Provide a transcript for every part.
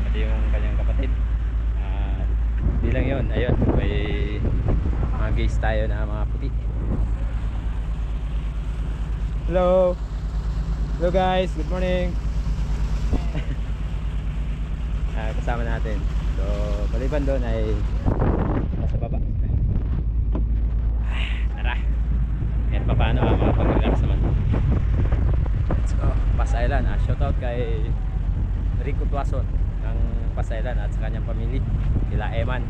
pati yung kanyang kapatid. Di lang yun, ayun, may mga guys tayo na mga puti. Hello! Hello guys, good morning! Kasama natin. So, paliban doon ay nasa baba. Tara! Kahit pa paano, makapag-relax naman. Let's go! Pas Island. Shoutout kay Rico Tuason ng Pas Island at sa kanyang pamilya, kila Eman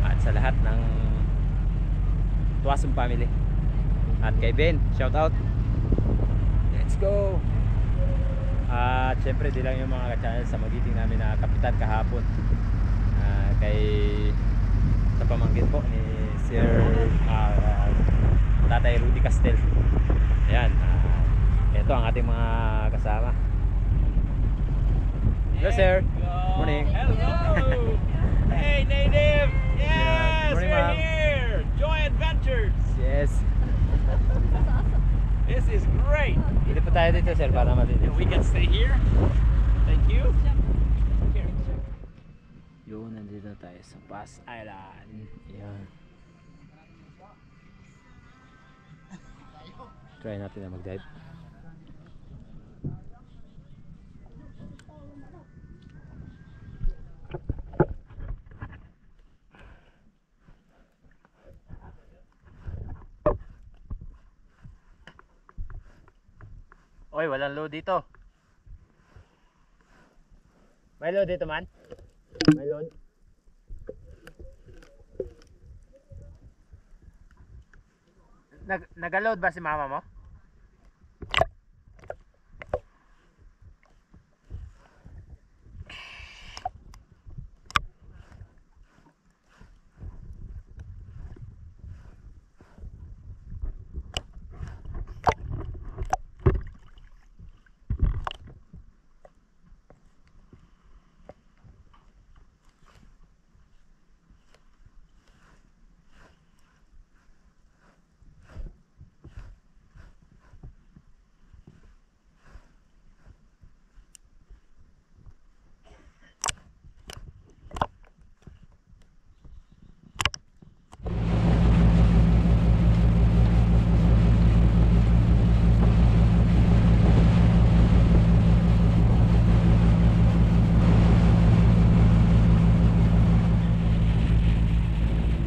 at sa lahat ng Tuason family. At kay Ben, shoutout. Let's go! At syempre di lang yung mga ka-channel sa magiting namin na kapitan kahapon, kay sa pamangkin po ni Sir Tatay Rudy Castel. Ayan, ito ang ating mga kasama. Hello sir. Morning. Hello. Hey native. Yes, Morning, we're ma'am. here. Joy Adventures. Yes. This is great. Dito po tayo dito sir para malinis. We can stay here. Thank you. Here. Yun, nandito tayo sa Pas Island. Ayan. Try natin na mag-dive. Oy, walang load dito. May load dito man? May load? Nag-load ba si mama mo?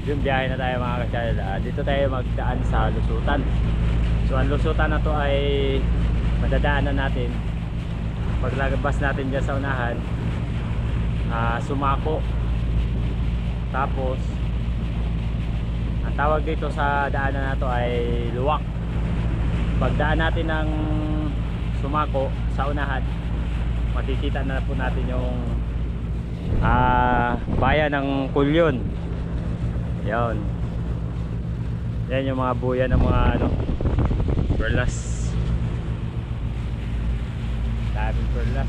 Yung biyahe na tayo mga ka-channel. Dito tayo magdaan sa Lusutan. So ang Lusutan na to ay madadaanan natin paglabas natin dyan sa unahan, Sumako. Tapos ang tawag dito sa daanan na to ay Luwak. Pagdaan natin ng Sumako sa unahan, makikita na po natin yung bayan ng Kulyon. Yan. Yan yung mga buya ng mga perlas. Daming perlas.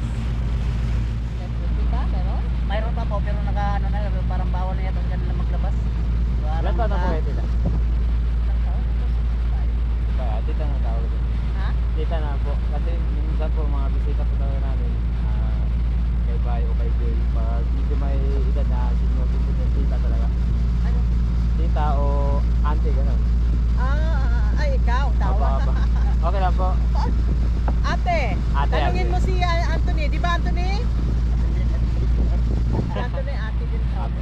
Mayroon pa po pero naka parang bawal na yata kanila maglabas. Ilan taon na po kayo tita? Tita na tawag doon. Ha? Tita na po. Kasi minsan po mga bisita po tayo namin, kay Bay o kay Jay, pag medyo may edad na senior citizen, tita talaga. Ano? Tita o auntie, gano'n. Ay ikaw, tawa. Aba. Okay lang po. Ate, tanungin mo si Anthony, di ba Anthony? Anthony, ate din sa Apo.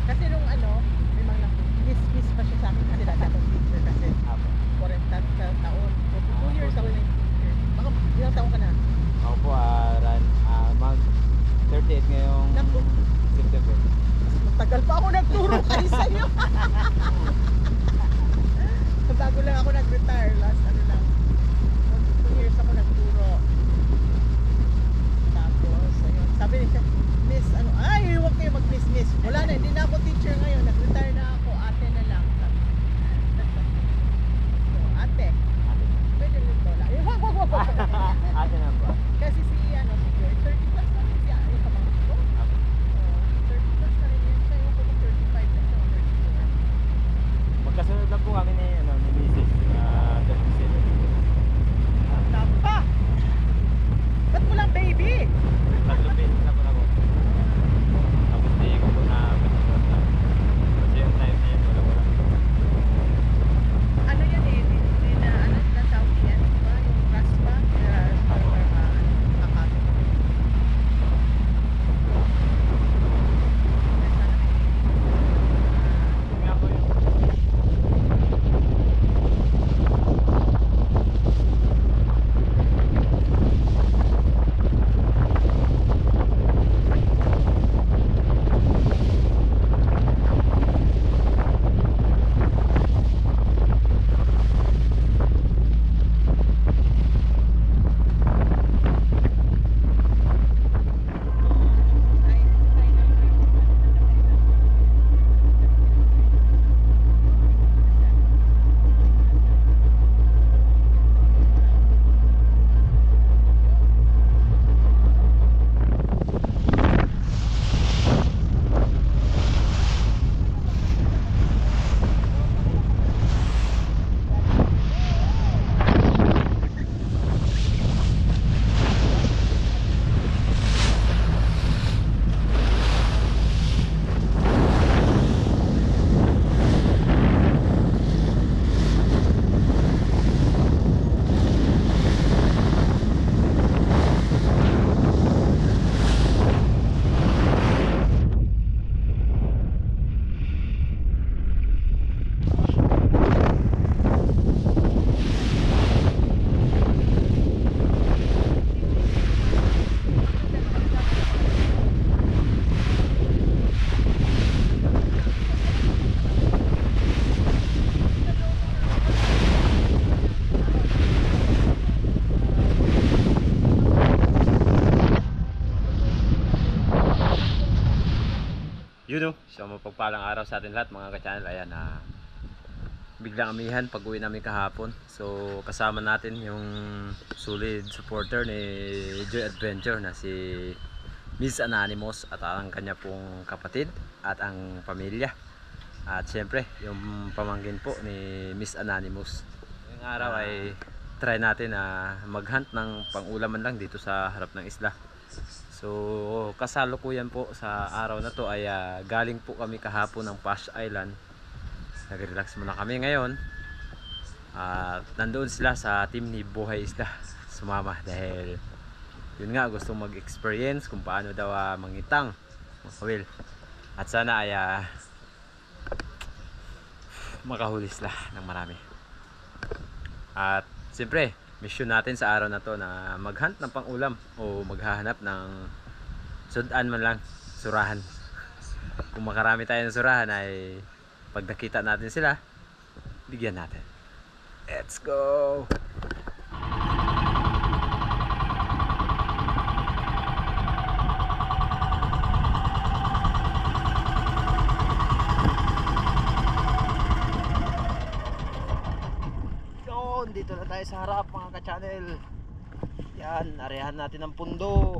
Kasi nung may mga miss pa siya sa akin kasi dati akong teacher kasi Apo. 40 taon. 2 years ako ng teacher. Baka ilang taon ka na? Ako po, mag 38 ngayong Naku. September. Matagal pa ako nagturo kayo sa'yo. Bago lang ako nag-retire, last lang, 2 years ako nagturo. Tapos, ayun, sabi niya, miss, ay, huwag kayo mag-miss. Wala na, hindi na ako teacher ngayon, nag-retire na ako, ate na lang. So, ate, pwede rin ko lang. Wag. Ate na po. Kasi si George, 30 plus na rin siya, yung pamangkin ko. 30 plus na rin yan siya, yung 35 na siya, 32 na. Magkasunod lang po kami ni Mrs. 37. Tapa! Ba't mo lang baby? Tatlo beses na po na po. Yun o, so mapagpalang araw sa atin lahat mga ka-channel. Ayan, biglang amihan pag uwi namin kahapon. So kasama natin yung solid supporter ni Joy Adventure na si Miss Anonymous at ang kanya pong kapatid at ang pamilya. At syempre yung pamangkin po ni Miss Anonymous. Ngayong araw ay try natin na maghunt ng pang-ulaman lang dito sa harap ng isla. So kasalukuyan po sa araw na to ay galing po kami kahapon ng Pash Island. Nag-relax muna kami ngayon. Nandoon sila sa team ni Buhay Isla sumama dahil yun nga gustong mag-experience kung paano daw mangitang makawil. At sana ay makahuli sila ng marami. At siyempre mission natin sa araw na to na maghunt ng pang-ulam o maghahanap ng sudan man lang, surahan. Kung makarami tayo ng surahan ay pag nakita natin sila, bigyan natin. Let's go! Dito na tayo sa harap mga ka-channel. Yan, arehan natin ang pundo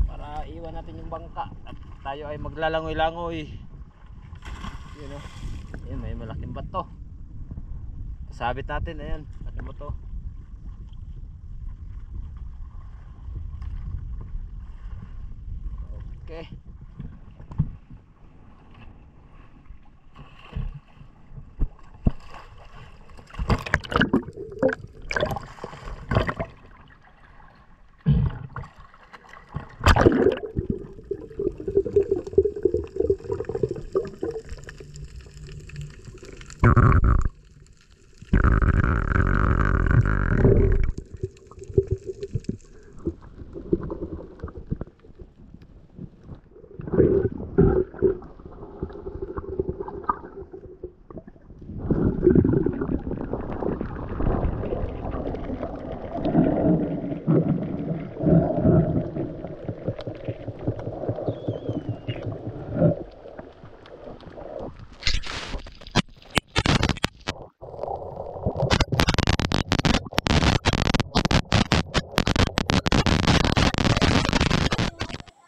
para iwan natin yung bangka at tayo ay maglalangoy-langoy. Yun o, ayan, may malaking bato. Sabit natin, ayan, malaking bato. Okay.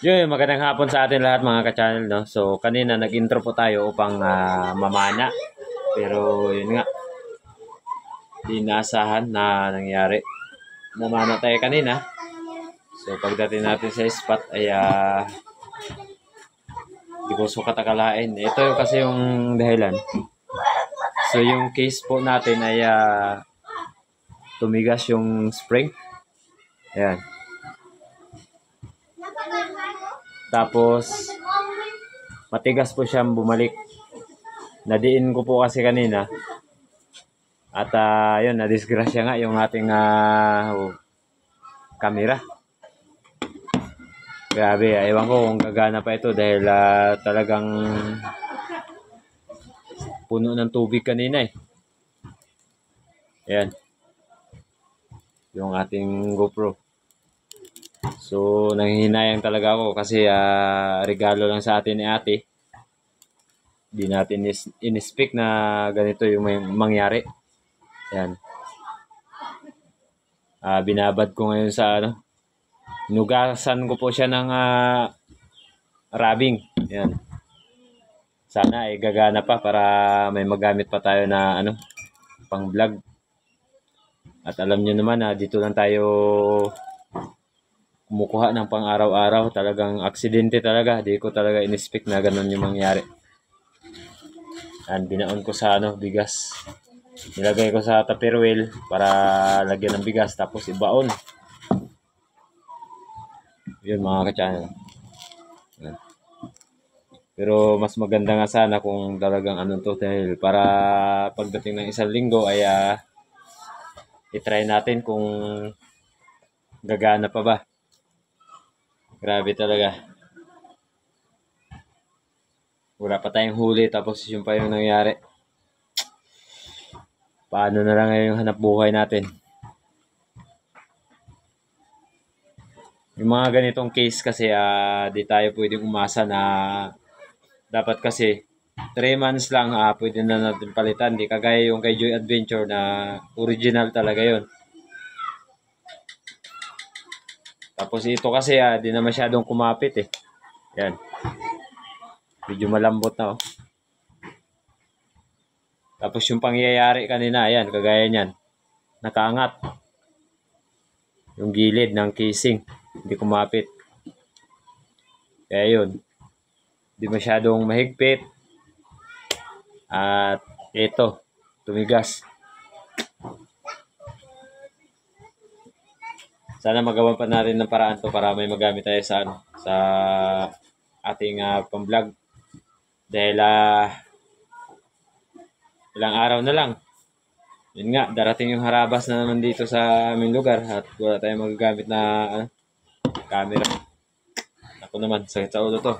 Yun, magandang hapon sa atin lahat mga ka-channel, no? So kanina nag-intro po tayo upang mamana. Pero yun nga, inasahan na nangyari. Namana tayo kanina. So pagdating natin sa spot ay di ko sukat akalain. Ito kasi yung dahilan. So yung case po natin ay tumigas yung spring. Ayan. Tapos matigas po siyang bumalik. Nadiin ko po kasi kanina. At yun, nadisgrasya nga yung ating camera. Grabe, ewan ko kung gagana pa ito dahil talagang puno ng tubig kanina eh. Ayan. Yung ating GoPro. So, nanghihinayang talaga ako kasi regalo lang sa atin ni ate. Di natin in-speak na ganito yung mangyari. Yan. Binabad ko ngayon sa nugasan ko po siya ng rabing. Yan. Sana ay gagana pa para may magamit pa tayo na pang vlog. At alam nyo naman dito lang tayo kumukuha ng pang araw-araw. Talagang aksidente talaga. Di ko talaga in-expect na ganun yung mangyari. And binaon ko sa bigas. Nilagay ko sa tupperware para lagyan ng bigas tapos ibaon. Yun mga ka-channel. Pero mas maganda nga sana kung talagang to dahil para pagdating ng isang linggo ay i-try natin kung gagana pa ba. Grabe talaga. Wala pa tayong huli tapos yun pa yung nangyari. Paano na lang yung hanap buhay natin? Yung mga ganitong case kasi di tayo pwedeng umasa na dapat kasi 3 months lang pwede na natin palitan. Di kagaya yung kay Joy Adventure na original talaga yon. Tapos ito kasi di na masyadong kumapit eh. Yan. Medyo malambot na oh. Tapos yung pangyayari kanina, ayan, kagaya niyan. Nakaangat. Yung gilid ng casing. Hindi kumapit. Kaya yun. Hindi masyadong mahigpit. At ito, tumigas. Sana magawan pa natin ng paraan to para may magamit tayo sa sa ating pang-vlog. Dahil ilang araw na lang. Yun nga, darating yung harabas na naman dito sa aming lugar at wala tayong magagamit na camera. Ako naman, sakit sa ulo to.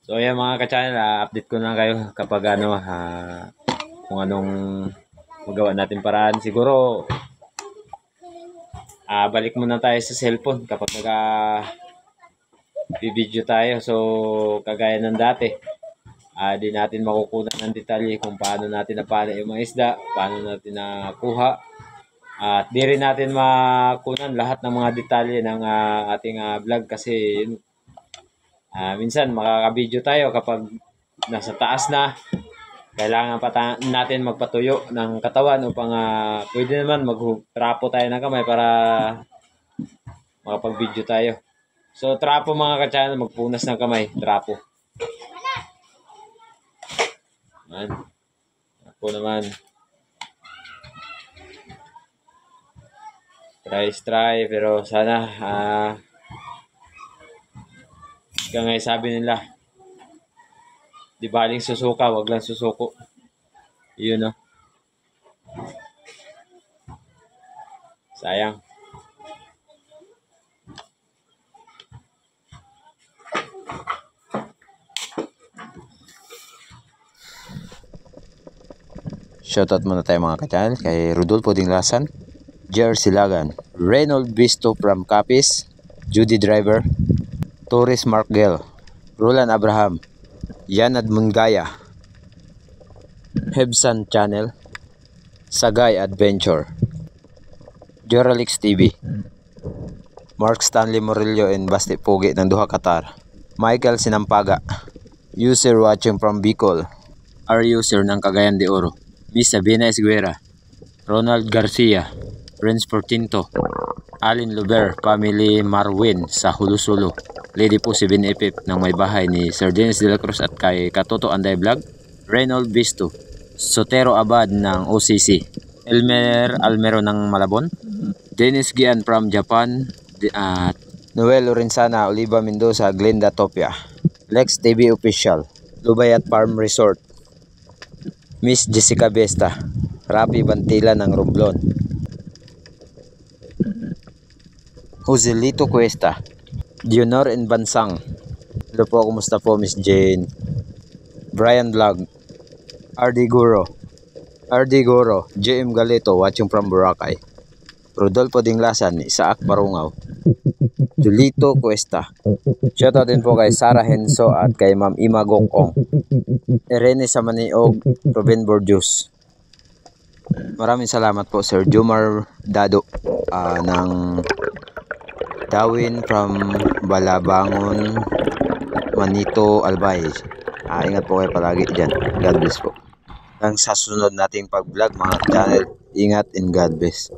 So ayan mga ka-channel, update ko na kayo kapag kung anong magawa natin paraan. Siguro balik muna tayo sa cellphone kapag video tayo. So kagaya ng dati, di natin makukunan ng detalye kung paano natin napana yung mga isda, paano natin nakuha, at di rin natin makunan lahat ng mga detalye ng ating vlog kasi minsan makaka-video tayo kapag nasa taas na, kailangan pa natin magpatuyo ng katawan upang pwede naman magtrapo tayo ng kamay para makapag-video tayo. So, trapo mga ka-channel, magpunas ng kamay, trapo. Ayan. Trapo naman. Try, pero sana, kaya sabi nila, di baling susuka, wag lang susuko. Yun, no? Sayang. Shoutout muna tayo mga ka-channel kay Rodolfo Dinglasan, Jer Silagan, Reynold Bisto from Capiz, Judy Driver, Torres Markgel, Roland Abraham, Yanad Mungaya, Hebsan Channel, Sagay Adventure, Joralix TV, Mark Stanley Morillo and Basti Pugi ng Duha Qatar, Michael Sinampaga, user watching from Bicol, our user ng Cagayan de Oro, Miss Sabina Esguera, Ronald Garcia, Prince Portinto, Alin Luber, Family Marwin sa Hulusulo, Lady po si Binipip ng may bahay ni Sir Dennis de la Cruz at kay Katoto Anday Vlog, Reynold Bisto, Sotero Abad ng OCC, Elmer Almero ng Malabon, Dennis Gian from Japan, at Noel Lorenzana, Oliva Mendoza, Glenda Topia, Lex TV Official, Lubayat Farm Resort, Miss Jessica Besta, Rapi Bantila ng Romblon, Joselito Cuesta, Dionor and Bansang. Hello po, kumusta po Miss Jane? Brian Vlog, RD Guro, JM Galito watching from Boracay, Rodolfo Dinglasan, Isaac Barungaw, Julito Cuesta. Shoutout din po kay Sarah Henso at kay Ma'am Ima Gongkong, Irene Samaniog, Ruben Borjus. Maraming salamat po Sir Jomar Dado ng Dawin from Balabangon, Manito, Albay. Ingat po kayo palagi dyan. God bless po. Hanggang sa susunod nating pag-vlog mga channel, ingat and God bless.